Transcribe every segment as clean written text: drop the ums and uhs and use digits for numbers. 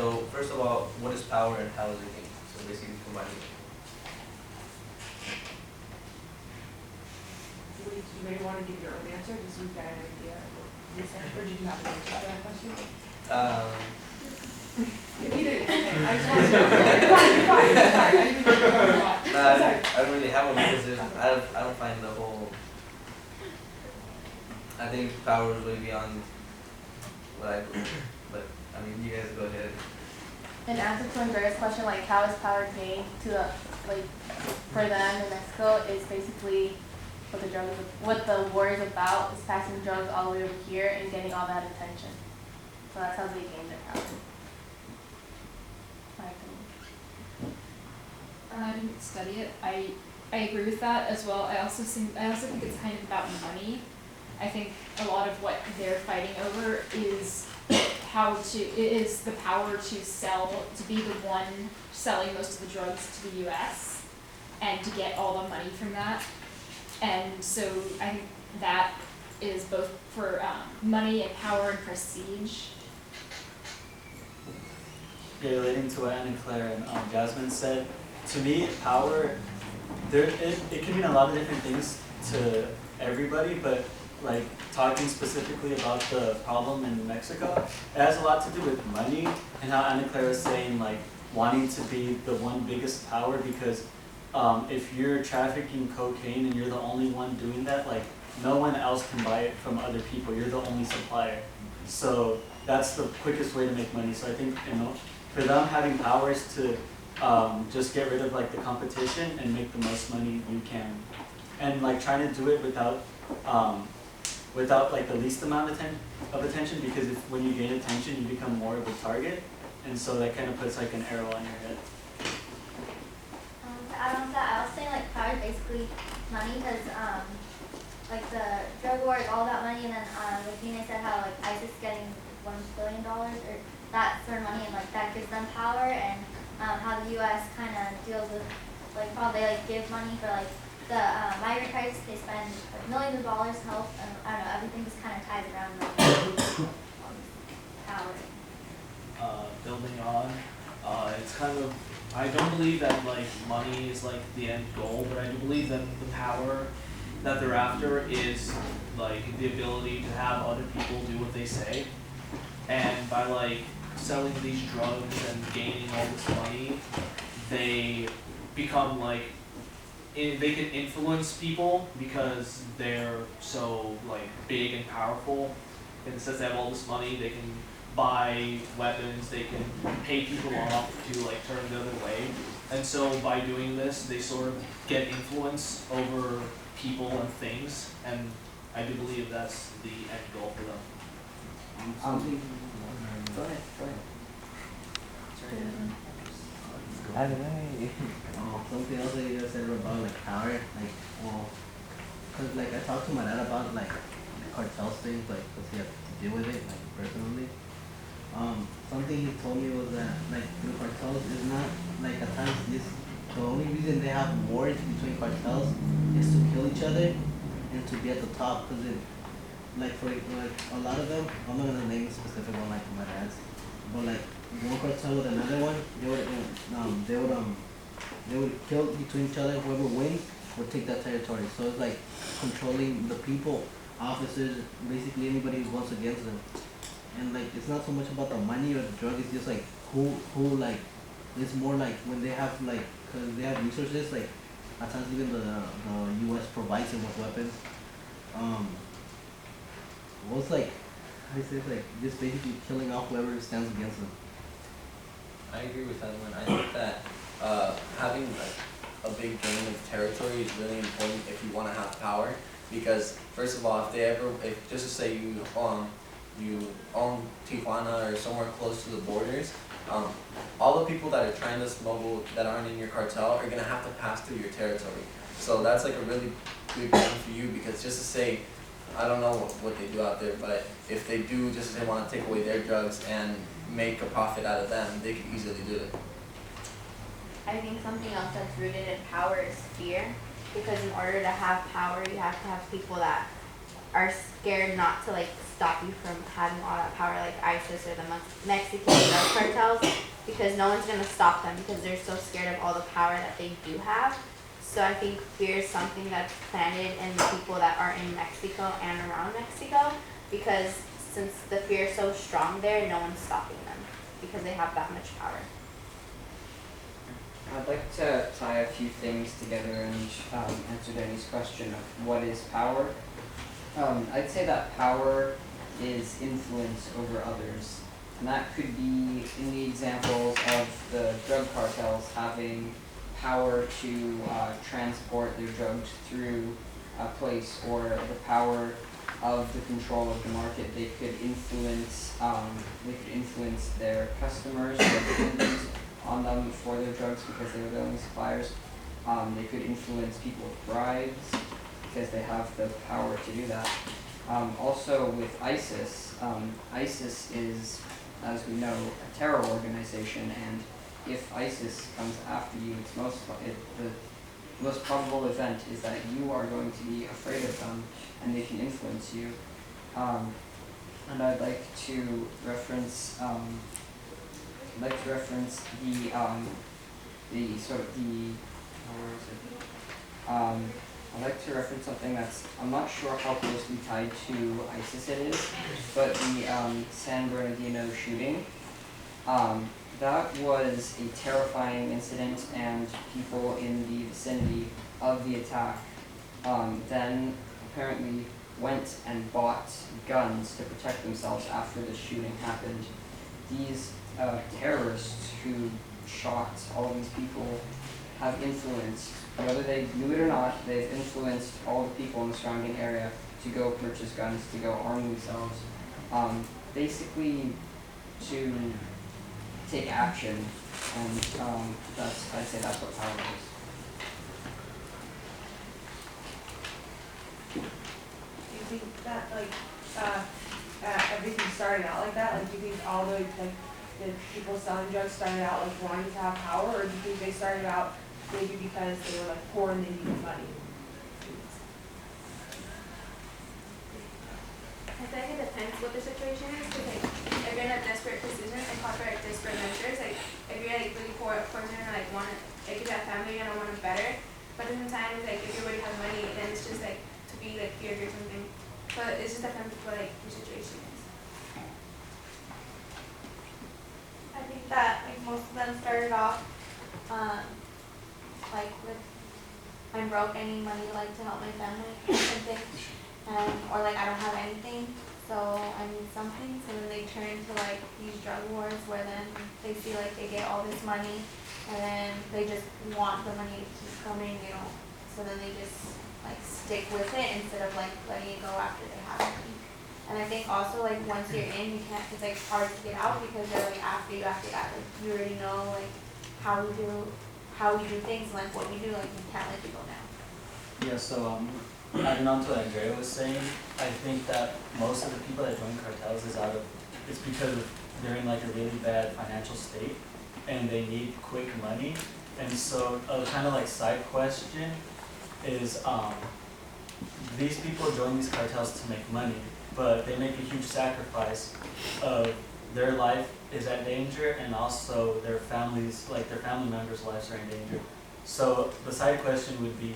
So first of all, what is power and how is it gained? So basically combining it. Do you maybe want to give your own answer, just so we've got an idea of what you said, or did you have an answer to that question? Either, I just want to know. You're fine, sorry, I didn't mean to interrupt. Sorry. I don't really have one because I don't find the whole. I think power is way beyond what I believe. But I mean, you guys go ahead. In answer to Andrea's question, like how is power gained to like for them in Mexico is basically what the war is about is passing drugs all the way over here and getting all that attention. So that's how they gain their power. My opinion. I didn't study it. I agree with that as well. I also think it's kind of about money. I think a lot of what they're fighting over is the power to be the one selling most of the drugs to the US and to get all the money from that. And so I think that is both for money and power and prestige. Yeah, relating to what Anne and Claire and Jasmine said, to me, power, it can mean a lot of different things to everybody, but like talking specifically about the problem in Mexico, it has a lot to do with money and how Anne and Claire was saying like wanting to be the one biggest power because if you're trafficking cocaine and you're the only one doing that, like no one else can buy it from other people. You're the only supplier. So that's the quickest way to make money. So I think for them having power is to just get rid of like the competition and make the most money you can, and like trying to do it without like the least amount of attention because when you gain attention you become more of a target, and so that kind of puts like an arrow on your head. To add on to that, I was saying like power is basically money because like the drug war is all about money, and then like Nina said how like ISIS is getting $1 billion or that sort of money, and like that gives them power, and how the U.S. kind of deals with like probably they like give money for like the migrant crisis. They spend like millions of dollars to help, and I don't know, everything just kind of ties around like power. Building on, it's kind of, I don't believe that like money is like the end goal, but I do believe that the power that they're after is like the ability to have other people do what they say, and by like selling these drugs and gaining all this money, they become like they can influence people because they're so like big and powerful. In the sense they have all this money, they can buy weapons, they can pay people off to like turn the other way. And so by doing this, they sort of get influence over people and things, and I do believe that's the end goal for them. Go ahead. Something else that you guys said about like power, like cause like I talked to my dad about like the cartels things, like cause he had to deal with it like personally. Something he told me was that like the cartels is not like at times the only reason they have wars between cartels is to kill each other and to be at the top, cause it like for like a lot of them, I'm not gonna name a specific one like my dad's, but like one cartel with another one, they would kill between each other. Whoever wins would take that territory. So it's like controlling the people, officers, basically anybody who goes against them. And like it's not so much about the money or the drug. It's just like who like. It's more like when they have like, cause they have resources. Like at times even the U.S. provides them with weapons. Well, it's like I say it's like just basically killing off whoever stands against them. I agree with that one. I think that having like a big gain of territory is really important if you want to have power. Because first of all, if just to say you own Tijuana or somewhere close to the borders, all the people that are trying to smuggle that aren't in your cartel are gonna have to pass through your territory. So that's like a really big thing for you, because just to say, I don't know what they do out there, but if they do just say want to take away their drugs and make a profit out of them, they could easily do it. I think something else that's rooted in power is fear, because in order to have power, you have to have people that are scared not to like stop you from having all that power, like ISIS or the Mexican drug cartels. because no one's gonna stop them because they're so scared of all the power that they do have. So I think fear is something that's planted in the people that are in Mexico and around Mexico, because since the fear is so strong there, no one's stopping them because they have that much power. I'd like to tie a few things together and answer Danny's question of what is power. I'd say that power is influence over others, and that could be in the examples of the drug cartels having power to transport their drugs through a place, or the power of the control of the market. They could influence their customers or dependents on them for their drugs because they were the only suppliers. They could influence people with bribes because they have the power to do that. Also with ISIS, ISIS is, as we know, a terror organization, and if ISIS comes after you, the most probable event is that you are going to be afraid of them and they can influence you. And I'd like to reference I'd like to reference something that's, I'm not sure how closely tied to ISIS it is, but the San Bernardino shooting. That was a terrifying incident, and people in the vicinity of the attack then apparently went and bought guns to protect themselves after the shooting happened. These terrorists who shot all of these people have influenced, whether they knew it or not, they've influenced all the people in the surrounding area to go purchase guns, to go arm themselves, basically to take action, and I'd say that's what power is. Do you think that everything started out like that? Like, do you think all the people selling drugs started out like wanting to have power, or do you think they started out maybe because they were like poor and they needed money? I feel like it depends what the situation is, because like if you're in a desperate position and call for like desperate measures, like if you're like really poor person and like want like if you have family and want it better, but at the same time like if you already have money, then it's just like to be like feared or something. But it's just depends what like your situation is. I think that like most of them started off like with I'm broke, I need money like to help my family or something. Or like I don't have anything, so I need something. So then they turn to like these drug wars where then they feel like they get all this money and then they just want the money to keep coming, you know. So then they just like stick with it instead of like letting it go after they have money. And I think also like once you're in, you can't, it's like hard to get out because they're like after that. Like you already know like how we do things and like what we do, like we can't let you go now. Yeah, so adding on to what Andrea was saying, I think that most of the people that join cartels it's because they're in like a really bad financial state and they need quick money. And so a kind of like side question is these people join these cartels to make money, but they make a huge sacrifice of their life is at danger and also their families, like their family members' lives are in danger. So the side question would be,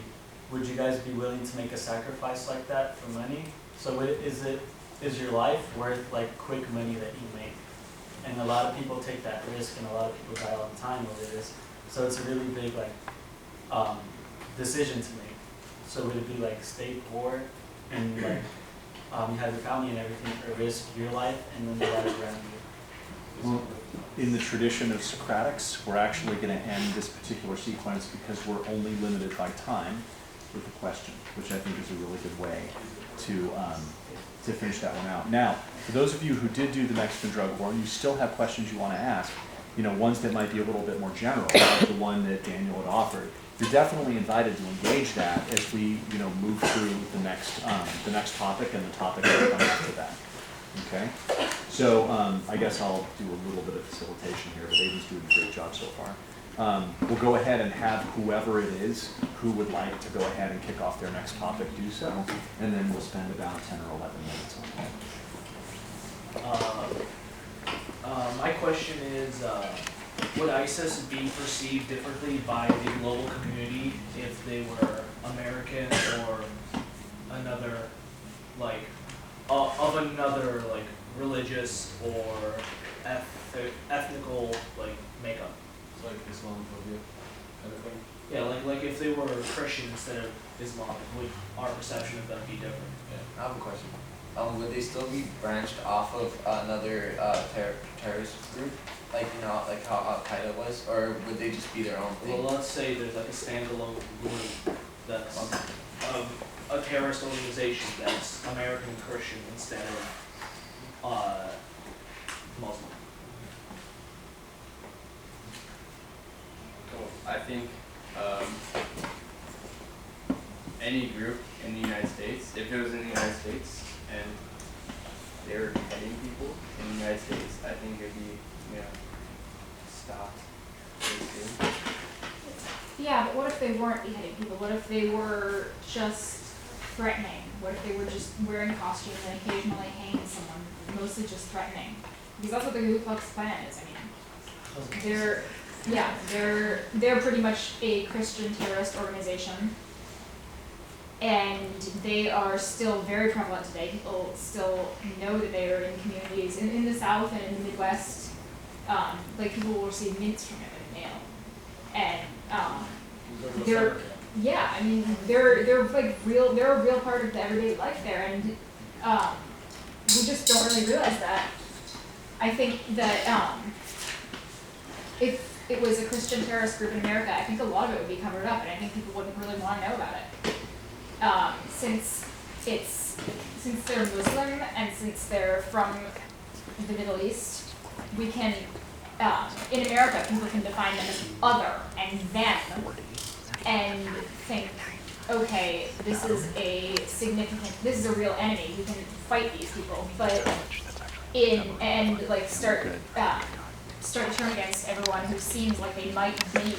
would you guys be willing to make a sacrifice like that for money? So is your life worth like quick money that you make? And a lot of people take that risk and a lot of people die all the time over this. So it's a really big like decision to make. So would it be like stay poor and like you have your family and everything, or risk your life and then the lives around you? Well, in the tradition of Socratics, we're actually going to end this particular sequence because we're only limited by time with a question, which I think is a really good way to finish that one out. Now, for those of you who did do the Mexican drug war and you still have questions you want to ask, ones that might be a little bit more general, like the one that Daniel had offered, you're definitely invited to engage that as we, move through the next topic and the topic that comes after that. Okay, so I guess I'll do a little bit of facilitation here, but Aiden's doing a great job so far. We'll go ahead and have whoever it is who would like to go ahead and kick off their next topic do so, and then we'll spend about 10 or 11 minutes on that. My question is, would ISIS be perceived differently by the global community if they were American or another, like, of another, like, religious or ethnical, like, makeup? It's like Islamophobia kind of thing. Yeah, like if they were Christian instead of Islam, would our perception of them be different? Yeah, I have a question. Would they still be branched off of another terrorist group, like like how Al Qaeda was, or would they just be their own thing? Well, let's say there's like a standalone group that's a terrorist organization that's American Christian instead of Muslim. Well, I think any group in the United States, if it was in the United States and they were beheading people in the United States, I think it'd be, stopped very soon. Yeah, but what if they weren't beheading people? What if they were just threatening? What if they were just wearing costumes and occasionally hanging someone, mostly just threatening? Because that's what the Ku Klux Klan is. I mean, they're pretty much a Christian terrorist organization, and they are still very prevalent today. People still know that they are in communities in the South and in the Midwest. Like people will receive mints from it in the mail, and they're I mean they're like real. They're a real part of the everyday life there, and we just don't really realize that. I think that if it was a Christian terrorist group in America, I think a lot of it would be covered up, and I think people wouldn't really want to know about it. Since they're Muslim and since they're from the Middle East, we can, in America, people can define them as other and them, and think, okay, this is a real enemy, we can fight these people, but start to turn against everyone who seems like they might be